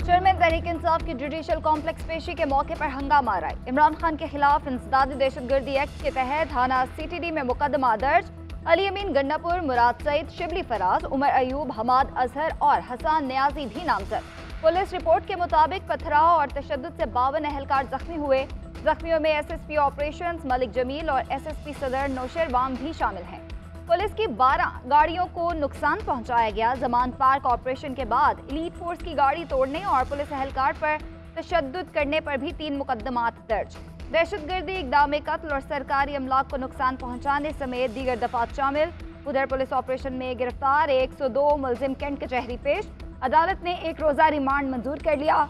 Chairman Tehreek Insaf की judicial complex पेशी के मौके पर हंगामा आए। इमरान खान के खिलाफ इंसदादी दहशतगर्दी एक्ट के तहत थाना CTD में मुकदमा दर्ज। अली अमीन गन्नापुर, मुराद सईद, शिबली फराज, उमर अयूब, हमाद अजहर और हसन न्याजी भी नामजद। पुलिस रिपोर्ट के मुताबिक पथराव और तशद्दुद से 52 अहलकार जख्मी हुए। जख्मियों में SSP ऑपरेशंस मलिक जमील और SSP सदर नौशेरवांग भी शामिल हैं। पुलिस की 12 गाड़ियों को नुकसान पहुंचाया गया। जमान पार्क ऑपरेशन के बाद एलीट फोर्स की गाड़ी तोड़ने और पुलिस एहलकार पर तशद्दुद करने पर भी 3 मुकदमात दर्ज। दहशतगर्दी, इक़दाम कत्ल और सरकारी अमलाक को नुकसान पहुंचाने समेत दीगर दफात शामिल। उधर पुलिस ऑपरेशन में गिरफ्तार 102 मुलजिम कैंट कचहरी पेश। अदालत ने 1 रोज़ा रिमांड मंजूर कर लिया।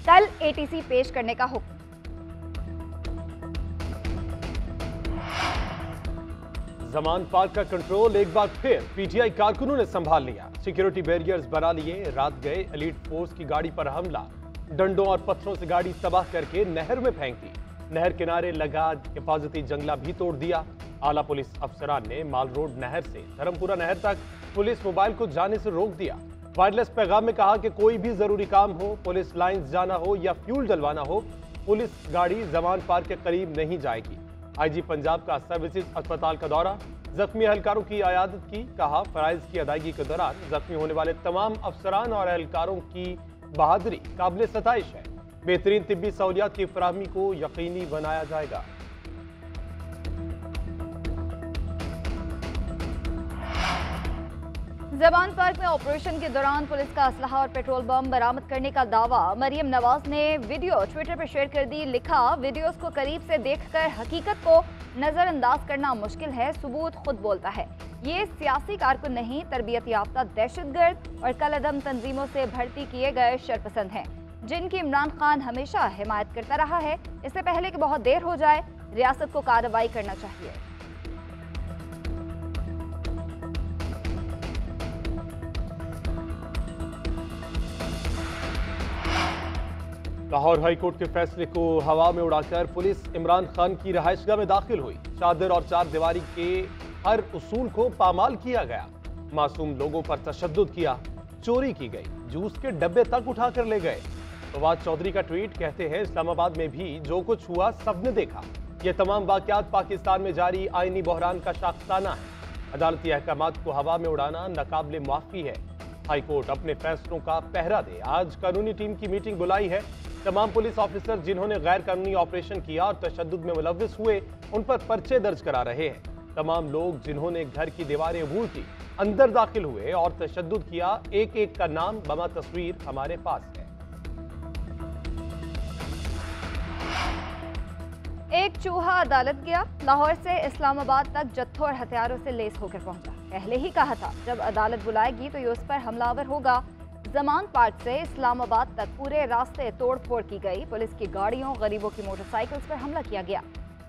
कल ATC पेश करने का हुक्म। जमान पार्क का कंट्रोल एक बार फिर PTI कारकुनों ने संभाल लिया। सिक्योरिटी बैरियर्स बना लिए। रात गए एलीट फोर्स की गाड़ी पर हमला, डंडों और पत्थरों से गाड़ी तबाह करके नहर में फेंक दी। नहर किनारे लगा हिफाजती जंगला भी तोड़ दिया। आला पुलिस अफसरान ने माल रोड नहर से धर्मपुरा नहर तक पुलिस मोबाइल को जाने से रोक दिया। वायरलेस पैगाम में कहा कि कोई भी जरूरी काम हो, पुलिस लाइंस जाना हो या फ्यूल डलवाना हो, पुलिस गाड़ी जमान पार्क के करीब नहीं जाएगी। IG पंजाब का सर्विसेज अस्पताल का दौरा, जख्मी एहलकारों की आयादत की। कहा फराइज की अदायगी के दौरान जख्मी होने वाले तमाम अफसरान और एहलकारों की बहादुरी काबिल सताइश है। बेहतरीन तिब्बी सहूलियात की फराहमी को यकीनी बनाया जाएगा। जमान पार्क में ऑपरेशन के दौरान पुलिस का असलहा और पेट्रोल बम बरामद करने का दावा। मरियम नवाज ने वीडियो ट्विटर पर शेयर कर दी। लिखा, वीडियोस को करीब से देखकर हकीकत को नजरअंदाज करना मुश्किल है, सबूत खुद बोलता है। ये सियासी कारकुन नहीं, तरबियत याफ्ता दहशतगर्द और कलअदम तंजीमों से भर्ती किए गए शरपसंद हैं, जिनकी इमरान खान हमेशा हिमायत करता रहा है। इससे पहले कि बहुत देर हो जाए, रियासत को कार्रवाई करना चाहिए। लाहौर हाईकोर्ट के फैसले को हवा में उड़ाकर पुलिस इमरान खान की रहायशगाह में दाखिल हुई। चादर और 4 दीवारी के हर उसूल को पामाल किया गया। मासूम लोगों पर तशद्दुद किया, चोरी की गई, जूस के डब्बे तक उठाकर ले गए। फवाद चौधरी का ट्वीट, कहते हैं इस्लामाबाद में भी जो कुछ हुआ सबने देखा। ये तमाम वाकयात पाकिस्तान में जारी आईनी बहरान का शाखसाना है। अदालती अहकामात को हवा में उड़ाना नाकाबिले मुआफ़ी है। हाईकोर्ट अपने फैसलों का पहरा दे। आज कानूनी टीम की मीटिंग बुलाई है। तमाम पुलिस ऑफिसर जिन्होंने गैर कानूनी ऑपरेशन किया और तशद्दुद में मुलव्विस हुए, उन पर पर्चे दर्ज करा रहे हैं। तमाम लोग जिन्होंने घर की दीवारें अबूर की, अंदर दाखिल हुए और तशद्दुद किया, एक एक का नाम बमा तस्वीर हमारे पास है। एक चूहा अदालत गया। लाहौर से इस्लामाबाद तक जत्थों और हथियारों से लेस होकर पहुंचा। पहले ही कहा था जब अदालत बुलाएगी तो ये उस पर हमलावर होगा। जमान पार्क से इस्लामाबाद तक पूरे रास्ते तोड़ फोड़ की गई। पुलिस की गाड़ियों, गरीबों की मोटरसाइकिल्स पर हमला किया गया।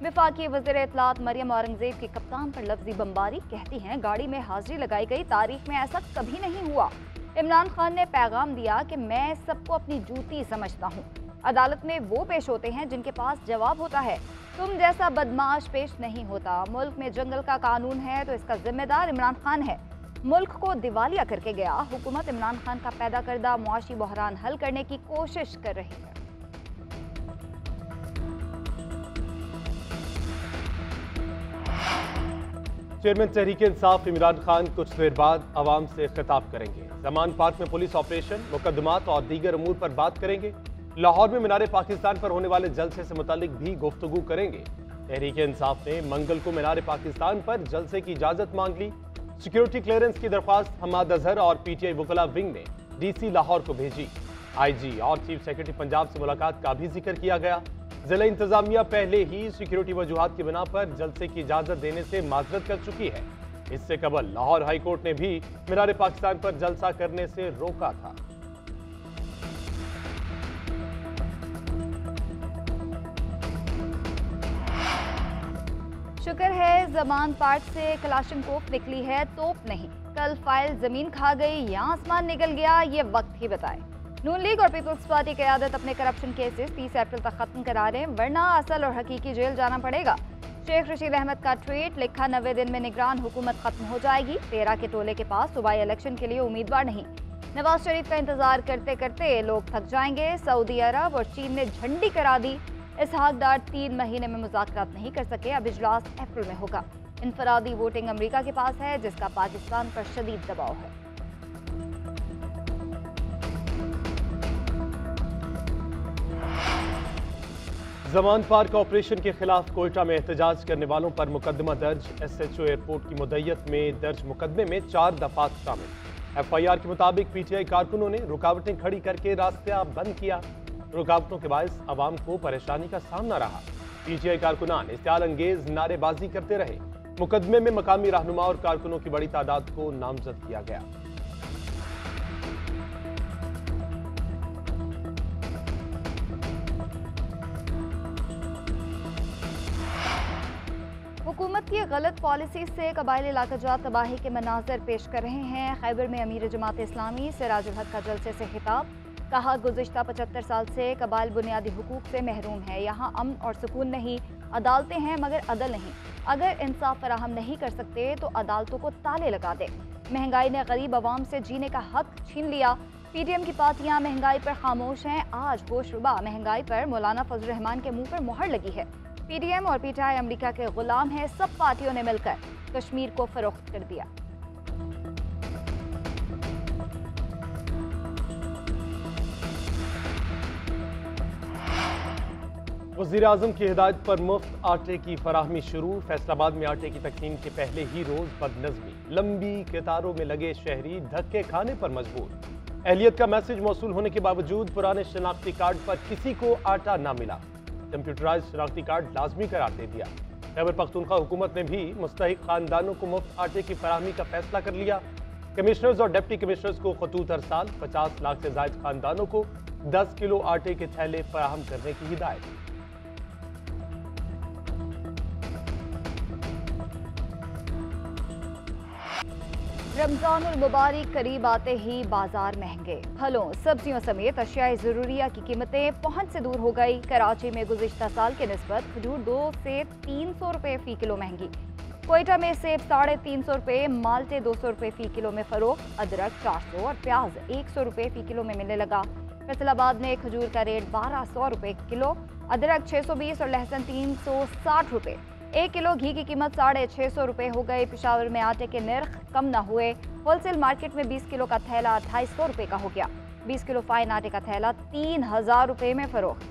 विफाकी वज़ीर इत्तलात मरियम औरंगजेब की कप्तान पर लफ्जी बमबारी। कहती हैं गाड़ी में हाजिरी लगाई गई, तारीख में ऐसा कभी नहीं हुआ। इमरान खान ने पैगाम दिया कि मैं सबको अपनी जूती समझता हूँ। अदालत में वो पेश होते हैं जिनके पास जवाब होता है। तुम जैसा बदमाश पेश नहीं होता। मुल्क में जंगल का कानून है तो इसका जिम्मेदार इमरान खान है। मुल्क को दिवालिया करके गया। हुकूमत इमरान खान का पैदा करदा मुआशी बहरान हल करने की कोशिश कर रही है। चेयरमैन तहरीक इंसाफ इमरान खान कुछ देर बाद आवाम से खिताब करेंगे। जमान पार्क में पुलिस ऑपरेशन, मुकदमात और दीगर अमूर पर बात करेंगे। लाहौर में मीनार पाकिस्तान पर होने वाले जलसे से मुतालिक भी गुफ्तगू करेंगे। तहरीक इंसाफ ने मंगल को मीनार पाकिस्तान पर जलसे की इजाजत मांग ली। सिक्योरिटी क्लियरेंस की दरख्वास्त हमाद अजहर और PTI वकला विंग ने DC लाहौर को भेजी। IG और चीफ सेक्रेटरी पंजाब से मुलाकात का भी जिक्र किया गया। जिला इंतजामिया पहले ही सिक्योरिटी वजूहात की बिना पर जलसे की इजाजत देने से माजरत कर चुकी है। इससे कबल लाहौर हाईकोर्ट ने भी मीनार पाकिस्तान पर जलसा करने से रोका था। शुक्र है जमान पार्क से कलाशनकोफ निकली है, तोप नहीं। कल फाइल जमीन खा गई या आसमान निकल गया, ये वक्त ही बताए। नून लीग और पीपल्स पार्टी क़यादत अपने करप्शन केसेस 30 अप्रैल तक खत्म करा रहे हैं, वरना असल और हकीकी जेल जाना पड़ेगा। शेख रशीद अहमद का ट्वीट, लिखा 90 दिन में निगरान हुकूमत खत्म हो जाएगी। 13 के टोले के पास सूबाई इलेक्शन के लिए उम्मीदवार नहीं। नवाज शरीफ का इंतजार करते करते लोग थक जाएंगे। सऊदी अरब और चीन ने झंडी करा दी। इसहाक डार 3 महीने में मुज़ाकरात नहीं कर सके। अब इजलास अप्रैल में होगा। इनफरादी वोटिंग अमेरिका के पास है, जिसका पाकिस्तान पर शदीद दबाव है। जमान पार्क ऑपरेशन के खिलाफ कोयटा में एहतजाज करने वालों पर मुकदमा दर्ज। SHO एयरपोर्ट की मुद्दत में दर्ज मुकदमे में 4 दफात शामिल। FIR के मुताबिक PTI कारकुनों ने रुकावटें खड़ी करके रास्ता बंद किया। रुकावटों के बायस आवाम को परेशानी का सामना रहा। PTI कारकुनान इश्तियाल अंगेज नारेबाजी करते रहे। मुकदमे में मकामी रहनुमा और कारकुनों की बड़ी तादाद को नामजद किया गया। हुकूमत की गलत पॉलिसी से कबायली इलाकाजात तबाही के मनाजर पेश कर रहे हैं। खैबर में अमीर जमात इस्लामी सिराजुल हक का जलसे से खिताब। कहा, गुज़िश्ता 75 साल से कबाइल बुनियादी हुकूक से महरूम है। यहाँ अमन और सुकून नहीं, अदालतें हैं मगर अदल नहीं। अगर इंसाफ फराहम नहीं कर सकते तो अदालतों को ताले लगा दे। महंगाई ने गरीब आवाम से जीने का हक छीन लिया। PDM की पार्टियां महंगाई पर खामोश हैं। आज होशरुबा महंगाई पर मौलाना फजल रहमान के मुंह पर मुहर लगी है। PDM और PTI अमेरिका के गुलाम हैं। सब पार्टियों ने मिलकर कश्मीर को फरोख्त कर दिया। वज़ीर आज़म की हिदायत पर मुफ्त आटे की फराहमी शुरू। फैसलाबाद में आटे की तकसीम के पहले ही रोज बदनज़मी। लंबी कतारों में लगे शहरी धक्के खाने पर मजबूर। अहलियत का मैसेज मौसूल होने के बावजूद पुराने शनाख्ती कार्ड पर किसी को आटा ना मिला। कंप्यूटराइज शनाख्ती कार्ड लाजमी करार दे दिया। खैबर पख्तूनख्वा हुकूमत ने भी मुस्तहिक खानदानों को मुफ्त आटे की फराहमी का फैसला कर लिया। कमिश्नर्स और डिप्टी कमिश्नर्स को खतूत हर साल 50 लाख से ज्यादा खानदानों को 10 किलो आटे के थैले फराहम करने की हिदायत। रमजानुल मुबारक करीब आते ही बाजार महंगे। फलों सब्जियों समेत अशियाए ज़रूरिया की कीमतें पहुंच से दूर हो गई। कराची में गुज़िश्ता साल के निस्बत खजूर 200 से 300 रुपये फ़ी किलो महंगी। कोयटा में सेब 350 रुपये, माल्टे 200 रुपये फ़ी किलो में फ़रोख्त। अदरक 400 और प्याज 100 रुपये फ़ी किलो में मिलने लगा। फैसलाबाद में खजूर का रेट 1200 रुपये किलो, अदरक 620 और लहसुन 360 रुपये। 1 किलो घी की कीमत 650 रुपये हो गई। पेशावर में आटे के नर्ख कम न हुए। होलसेल मार्केट में 20 किलो का थैला 250 रुपये का हो गया। 20 किलो फाइन आटे का थैला 3000 रुपये में फरोख्त।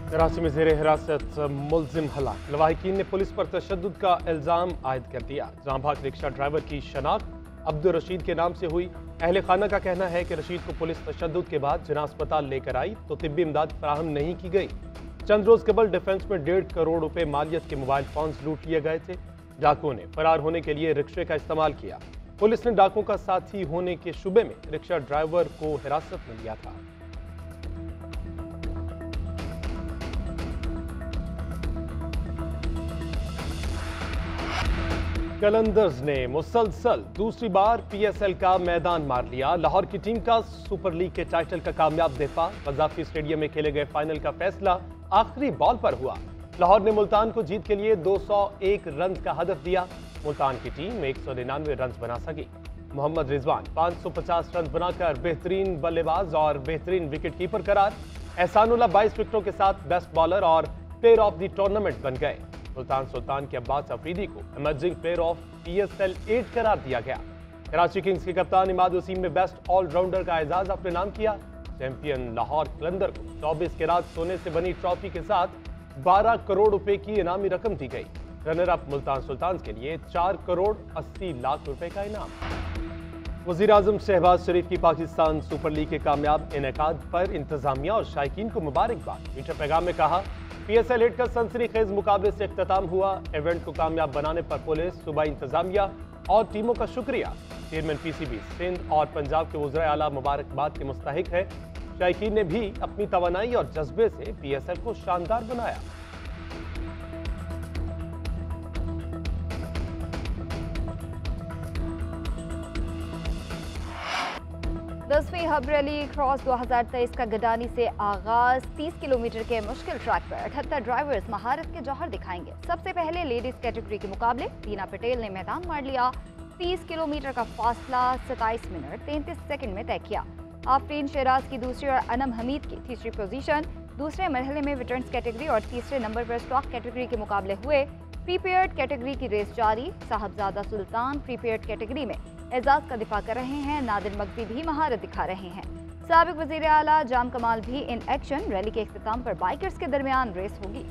कराची में ज़ेरे हिरासत मुल्जिम हलाक। लवाहिकीन ने पुलिस पर तशद्दुद का इल्ज़ाम आयद कर दिया। जहां भाग रिक्शा ड्राइवर की शनाख्त अब्दुल रशीद के नाम से हुई। अहले खाना का कहना है कि रशीद को पुलिस तशद्दुद के बाद जना अस्पताल लेकर आई तो तिब्बी इमदाद फराहम नहीं की गई। चंद रोज कबल डिफेंस में 1.5 करोड़ रुपए मालियत के मोबाइल फोन्स लूट लिए गए थे। डाकुओं ने फरार होने के लिए रिक्शे का इस्तेमाल किया। पुलिस ने डाकुओं का साथी होने के शुबे में रिक्शा ड्राइवर को हिरासत में लिया था। कलंदर्स ने मुसलसल दूसरी बार PSL का मैदान मार लिया। लाहौर की टीम का सुपर लीग के टाइटल का कामयाब दफा। कज़ाफी स्टेडियम में खेले गए फाइनल का फैसला आखिरी बॉल पर हुआ। लाहौर ने मुल्तान को जीत के लिए 201 रन का हदफ दिया। मुल्तान की टीम 199 रन बना सकी। मोहम्मद रिजवान 550 रन बनाकर बेहतरीन बल्लेबाज और बेहतरीन विकेट कीपर करार। एहसानुल्लाह 22 विकेटों के साथ बेस्ट बॉलर और प्लेयर ऑफ द टूर्नामेंट बन गए। सुल्तान के अब्बास अफरीदी को इमर्जिंग प्लेयर ऑफ PSL 8 करार दिया गया। कराची किंग्स के कप्तान इमाद वसीम ने बेस्ट ऑलराउंडर का एजाज अपने नाम किया। चैंपियन लाहौर कलंदर को 24 कैरात सोने से बनी ट्रॉफी के साथ 12 करोड़ रुपए की इनामी रकम दी गई। रनर अप मुल्तान सुल्तान के लिए 4 करोड़ 80 लाख रुपए का इनाम। वज़ीर आज़म शहबाज शरीफ की पाकिस्तान सुपर लीग के कामयाब इनेकाद पर इंतजामिया और शायकीन को मुबारकबाद। मीठे पैगाम में कहा, PSL 8 का सनसनीखेज मुकाबले से इख्तिताम हुआ। इवेंट को कामयाब बनाने पर पुलिस, सूबाई इंतजामिया और टीमों का शुक्रिया। चेयरमैन PCB सिंध और पंजाब के वज़ीर आला मुबारकबाद के मुस्तहिक है। शायकीन ने भी अपनी तवानाई और जज्बे से PSL को शानदार बनाया। द 10वीं हब रैली क्रॉस 2023 का गडानी से आगाज 30 किलोमीटर के मुश्किल ट्रैक पर 78 ड्राइवर्स महारत के जौहर दिखाएंगे। सबसे पहले लेडीज कैटेगरी के मुकाबले दीना पटेल ने मैदान मार लिया। 30 किलोमीटर का फासला 27 मिनट 33 सेकंड में तय किया। आफरीन शहराज की दूसरी और अनम हमीद की तीसरी पोजीशन। दूसरे मरहले में वेटरन्स कैटेगरी और तीसरे नंबर पर स्टॉक कैटेगरी के मुकाबले हुए। प्रीपेयर्ड कैटेगरी की रेस जारी। साहबजादा सुल्तान प्रीपेयर्ड कैटेगरी में एजाज का दिफा कर रहे हैं। नादिर मगदी भी महारत दिखा रहे हैं। साबिक वजीर आला जाम कमाल भी इन एक्शन। रैली के इख्तिताम पर बाइकर्स के दरमियान रेस होगी।